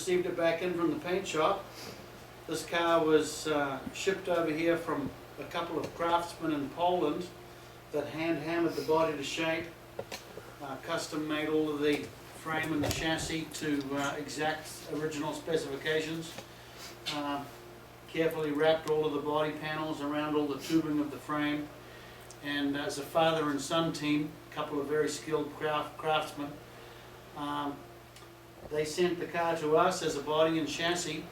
received it back in from the paint shop. This car was shipped over here from a couple of craftsmen in Poland that hand hammered the body to shape, custom made all of the frame and the chassis to exact original specifications, carefully wrapped all of the body panels around all the tubing of the frame, and as a father and son team, a couple of very skilled craftsmen, they sent the car to us as a body and chassis,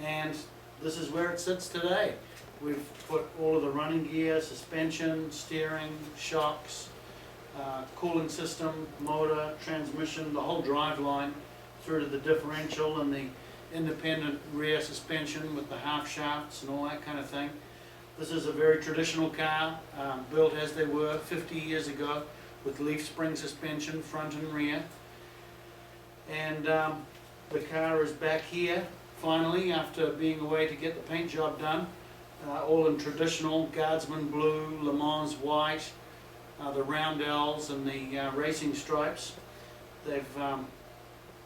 and this is where it sits today. We've put all of the running gear, suspension, steering, shocks, cooling system, motor, transmission, the whole drive line through to the differential and the independent rear suspension with the half shafts and all that kind of thing. This is a very traditional car, built as they were 50 years ago with leaf spring suspension front and rear. And the car is back here finally after being away to get the paint job done, all in traditional Guardsman blue, Le Mans white, the roundels and the racing stripes. They've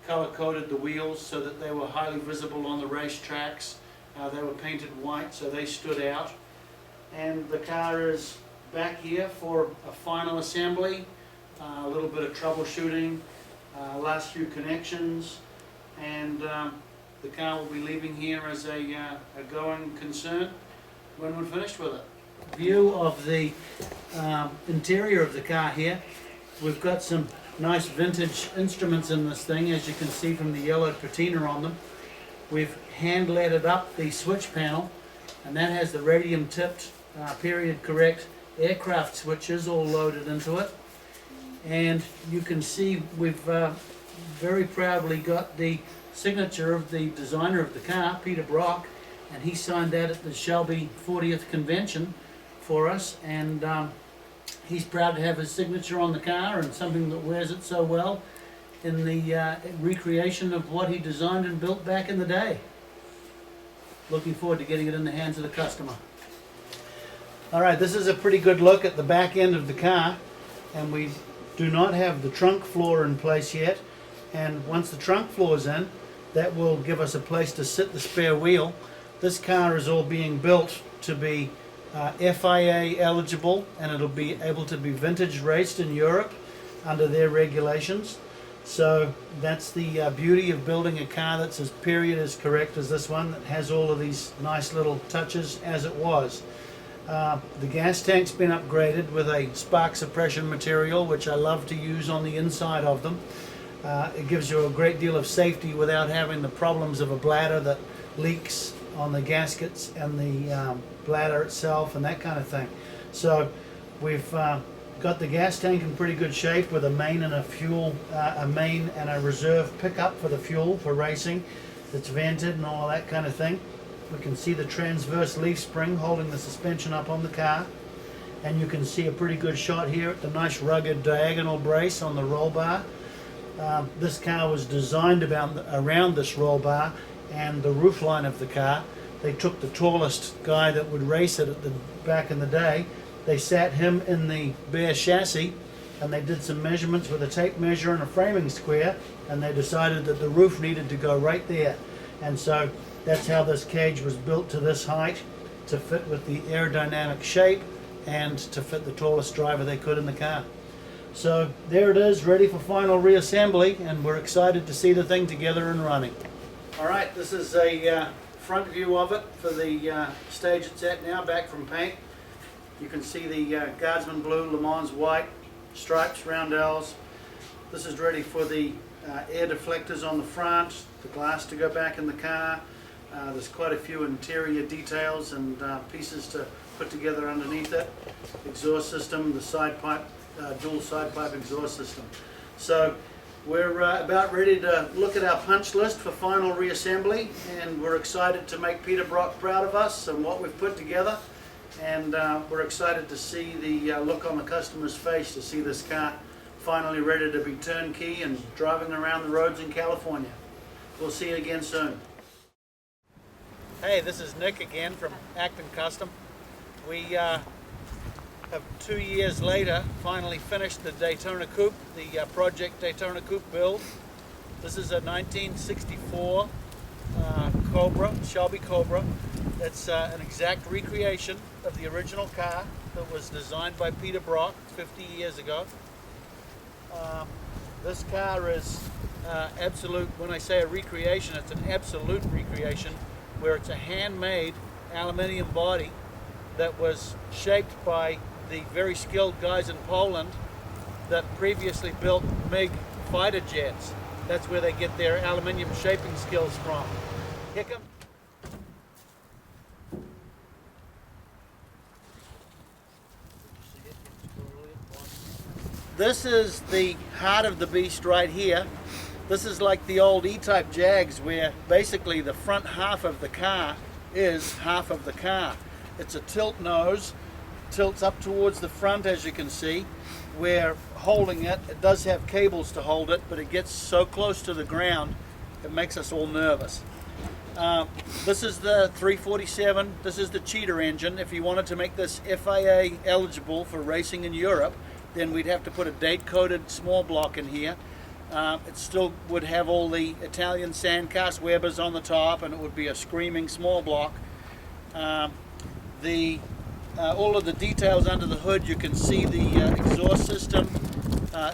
color-coded the wheels so that they were highly visible on the race tracks. They were painted white so they stood out. And the car is back here for a final assembly, a little bit of troubleshooting, last few connections, and the car will be leaving here as a going concern when we're finished with it. View of the interior of the car here. We've got some nice vintage instruments in this thing, as you can see from the yellow patina on them. We've hand leaded up the switch panel, and that has the radium tipped period correct aircraft switches all loaded into it. And you can see we've very proudly got the signature of the designer of the car, Peter Brock, and he signed that at the Shelby 40th convention for us, and he's proud to have his signature on the car and something that wears it so well in the recreation of what he designed and built back in the day. Looking forward to getting it in the hands of the customer. Alright, this is a pretty good look at the back end of the car, and we do not have the trunk floor in place yet, and once the trunk floor is in, that will give us a place to sit the spare wheel. This car is all being built to be FIA eligible, and it'll be able to be vintage raced in Europe under their regulations. So that's the beauty of building a car that's as period as correct as this one, that has all of these nice little touches as it was. The gas tank's been upgraded with a spark suppression material, which I love to use on the inside of them. It gives you a great deal of safety without having the problems of a bladder that leaks on the gaskets and the bladder itself and that kind of thing. So we've got the gas tank in pretty good shape with a main and a fuel, a main and a reserve pickup for the fuel for racing. It's vented and all that kind of thing. We can see the transverse leaf spring holding the suspension up on the car, and you can see a pretty good shot here at the nice rugged diagonal brace on the roll bar. This car was designed around this roll bar and the roof line of the car. They took the tallest guy that would race it back in the day. They sat him in the bare chassis, and they did some measurements with a tape measure and a framing square, and they decided that the roof needed to go right there. And so that's how this cage was built to this height, to fit with the aerodynamic shape and to fit the tallest driver they could in the car. So there it is, ready for final reassembly, and we're excited to see the thing together and running. Alright, this is a front view of it for the stage it's at now, back from paint. You can see the Guardsman blue, Le Mans white, stripes, roundels. This is ready for the air deflectors on the front, the glass to go back in the car. There's quite a few interior details and pieces to put together underneath it. Exhaust system, the side pipe, dual side pipe exhaust system. So we're about ready to look at our punch list for final reassembly, and we're excited to make Peter Brock proud of us and what we've put together. And we're excited to see the look on the customer's face to see this car finally ready to be turnkey and driving around the roads in California. We'll see you again soon. Hey, this is Nick again from Acton Custom. We have 2 years later finally finished the Daytona Coupe, the Project Daytona Coupe build. This is a 1964 Cobra, Shelby Cobra. It's an exact recreation of the original car that was designed by Peter Brock 50 years ago. This car is absolute, when I say a recreation, it's an absolute recreation, where it's a handmade aluminium body that was shaped by the very skilled guys in Poland that previously built MiG fighter jets. That's where they get their aluminium shaping skills from. Kick 'em. This is the heart of the beast right here. This is like the old E-type Jags, where basically the front half of the car is half of the car. It's a tilt nose, tilts up towards the front, as you can see. We're holding it. It does have cables to hold it, but it gets so close to the ground it makes us all nervous. This is the 347. This is the Cheetah engine. If you wanted to make this FIA eligible for racing in Europe, then we'd have to put a date-coded small block in here. It still would have all the Italian sandcast Webers on the top, and it would be a screaming small block. All of the details under the hood, you can see the exhaust system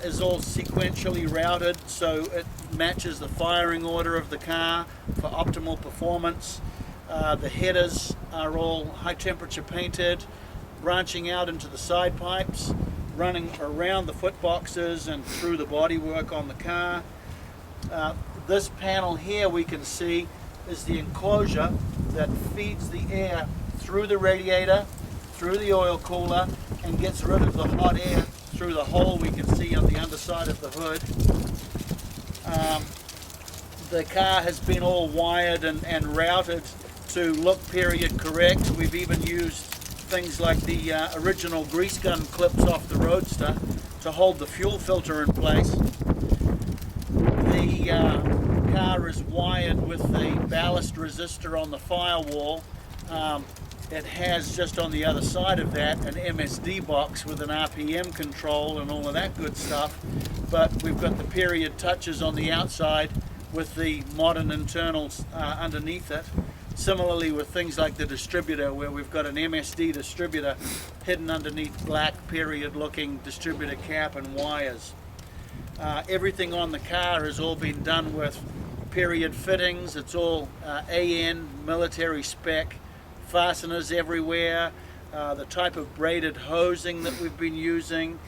is all sequentially routed, so it matches the firing order of the car for optimal performance. The headers are all high temperature painted, branching out into the side pipes, running around the foot boxes and through the bodywork on the car. This panel here we can see is the enclosure that feeds the air through the radiator, through the oil cooler, and gets rid of the hot air through the hole we can see on the underside of the hood. The car has been all wired and routed to look period correct. We've even used things like the original grease gun clips off the Roadster to hold the fuel filter in place. The car is wired with the ballast resistor on the firewall. It has just on the other side of that an MSD box with an RPM control and all of that good stuff, but we've got the period touches on the outside with the modern internals underneath it. Similarly with things like the distributor, where we've got an MSD distributor hidden underneath black period looking distributor cap and wires. Everything on the car has all been done with period fittings. It's all AN military spec. Fasteners everywhere, the type of braided hosing that we've been using.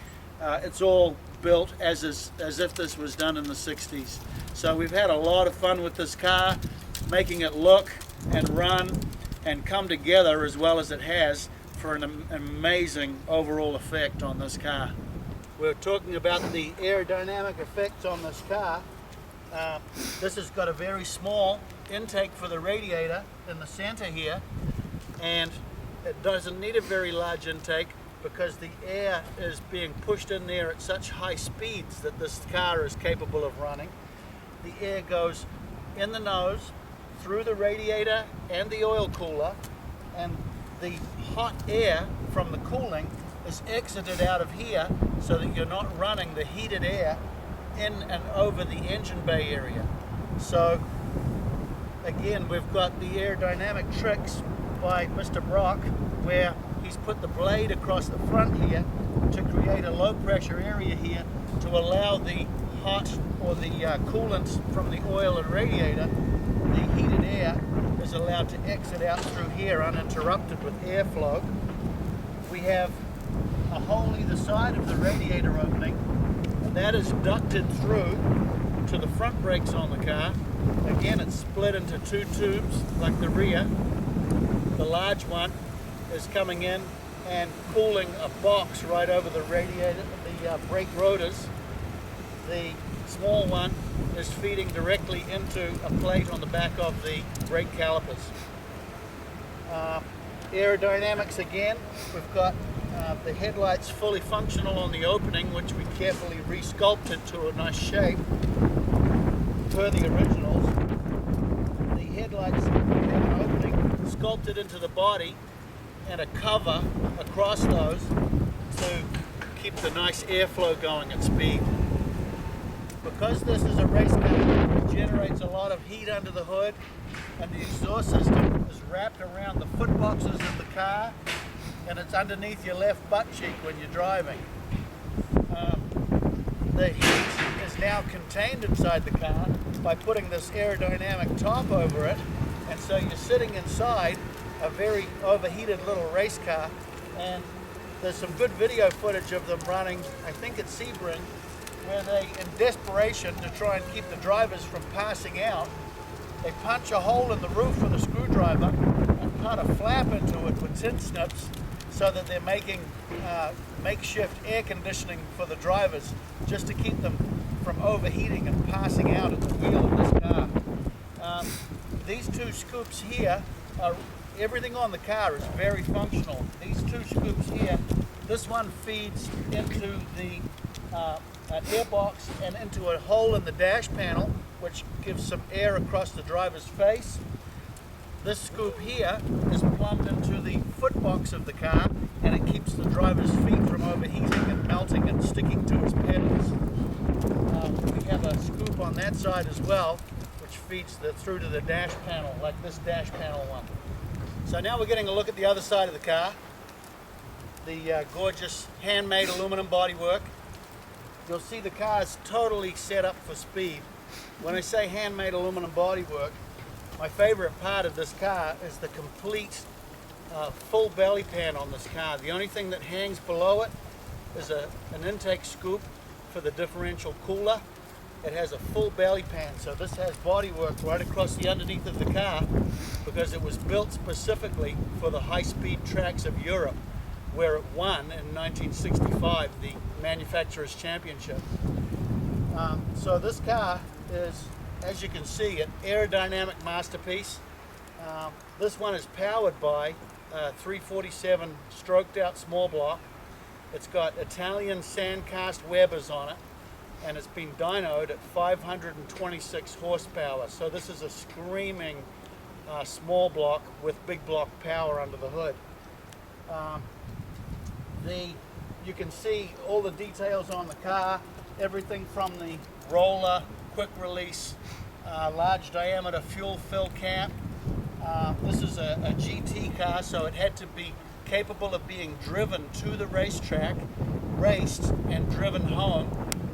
It's all built as if this was done in the 60s. So we've had a lot of fun with this car, making it look and run and come together as well as it has for an amazing overall effect on this car. We're talking about the aerodynamic effects on this car. This has got a very small intake for the radiator in the center here, and it doesn't need a very large intake because the air is being pushed in there at such high speeds that this car is capable of running. The air goes in the nose, through the radiator and the oil cooler, and the hot air from the cooling is exited out of here so that you're not running the heated air in and over the engine bay area. So again, we've got the aerodynamic tricks by Mr. Brock, where he's put the blade across the front here to create a low pressure area here to allow the hot or the coolant from the oil and radiator, the heated air is allowed to exit out through here uninterrupted with airflow. We have a hole either side of the radiator opening, and that is ducted through to the front brakes on the car. Again, it's split into two tubes like the rear. The large one is coming in and cooling a box right over the radiator, the brake rotors. The small one is feeding directly into a plate on the back of the brake calipers. Aerodynamics again, we've got the headlights fully functional on the opening, which we carefully resculpted to a nice shape per the originals. The headlights have an opening sculpted into the body and a cover across those to keep the nice airflow going at speed. Because this is a race car, it generates a lot of heat under the hood, and the exhaust system is wrapped around the foot boxes of the car, and it's underneath your left butt cheek when you're driving. The heat is now contained inside the car by putting this aerodynamic top over it, and so you're sitting inside a very overheated little race car. And there's some good video footage of them running, I think at Sebring, where they, in desperation to try and keep the drivers from passing out, they punch a hole in the roof with a screwdriver and cut a flap into it with tin snips, so that they're making makeshift air conditioning for the drivers, just to keep them from overheating and passing out at the wheel of this car. These two scoops here are, everything on the car is very functional. These two scoops here, this one feeds into the an air box and into a hole in the dash panel, which gives some air across the driver's face. This scoop here is plumbed into the foot box of the car, and it keeps the driver's feet from overheating and melting and sticking to its pedals. We have a scoop on that side as well, which feeds through to the dash panel, like this dash panel one. So now we're getting a look at the other side of the car. The gorgeous handmade aluminum bodywork. You'll see the car is totally set up for speed. When I say handmade aluminum bodywork, my favorite part of this car is the complete full belly pan on this car. The only thing that hangs below it is an intake scoop for the differential cooler. It has a full belly pan, so this has bodywork right across the underneath of the car, because it was built specifically for the high-speed tracks of Europe, where it won in 1965 the manufacturer's championship. So this car is, as you can see, an aerodynamic masterpiece. This one is powered by a 347 stroked out small block. It's got Italian sand cast Webers on it, and it's been dynoed at 526 horsepower. So this is a screaming small block with big block power under the hood. You can see all the details on the car, everything from the roller, quick release, large diameter fuel fill cap. This is a GT car, so it had to be capable of being driven to the racetrack, raced, and driven home.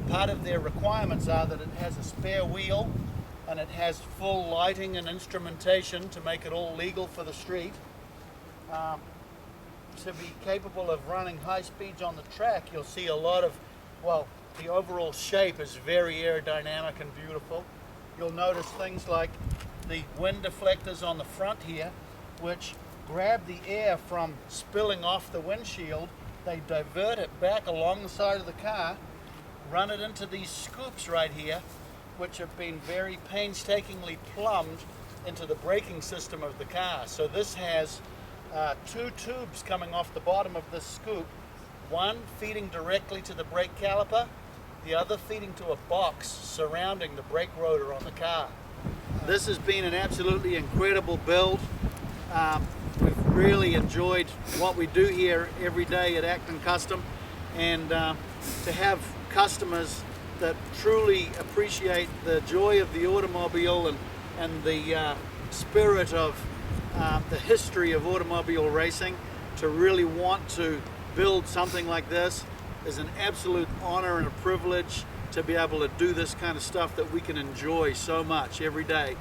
Part of their requirements are that it has a spare wheel and it has full lighting and instrumentation to make it all legal for the street. To be capable of running high speeds on the track, you'll see a lot of, well, the overall shape is very aerodynamic and beautiful. You'll notice things like the wind deflectors on the front here, which grab the air from spilling off the windshield. They divert it back along the side of the car, run it into these scoops right here, which have been very painstakingly plumbed into the braking system of the car. So this has two tubes coming off the bottom of this scoop, one feeding directly to the brake caliper, the other feeding to a box surrounding the brake rotor on the car. This has been an absolutely incredible build. We've really enjoyed what we do here every day at Acton Custom, and to have customers that truly appreciate the joy of the automobile and the spirit of the history of automobile racing, to really want to build something like this is an absolute honor and a privilege to be able to do this kind of stuff that we can enjoy so much every day.